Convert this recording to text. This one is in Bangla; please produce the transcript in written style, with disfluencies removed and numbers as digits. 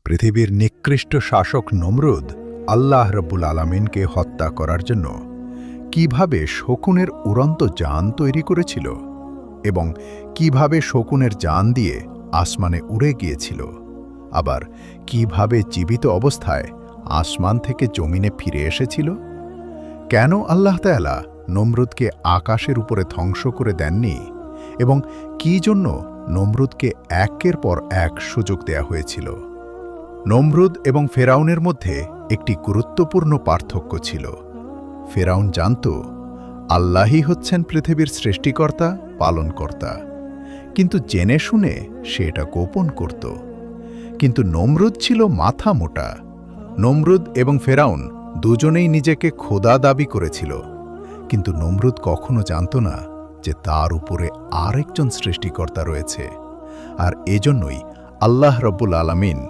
পৃথিবীর নিকৃষ্ট শাসক নমরুদ আল্লাহ রব্বুল আলামিনকে হত্যা করার জন্য কিভাবে শকুনের উড়ন্ত যান তৈরি করেছিল এবং কিভাবে শকুনের যান দিয়ে আসমানে উড়ে গিয়েছিল, আবার কিভাবে জীবিত অবস্থায় আসমান থেকে জমিনে ফিরে এসেছিল। কেন আল্লাহ তাআলা নমরুদকে আকাশের উপরে ধ্বংস করে দেননি এবং কি জন্য নমরুদকে একের পর এক সুযোগ দেয়া হয়েছিল। নমরুদ এবং ফেরাউনের মধ্যে একটি গুরুত্বপূর্ণ পার্থক্য ছিল। ফেরাউন জানত আল্লাহই হচ্ছেন পৃথিবীর সৃষ্টিকর্তা, পালনকর্তা, কিন্তু জেনে শুনে সে এটা গোপন করত। কিন্তু নমরুদ ছিল মাথা মোটা। নমরুদ এবং ফেরাউন দুজনেই নিজেকে খোদা দাবি করেছিল, কিন্তু নমরুদ কখনো জানত না যে তার উপরে আরেকজন সৃষ্টিকর্তা রয়েছে। আর এজন্যই আল্লাহ রব্বুল আলামিন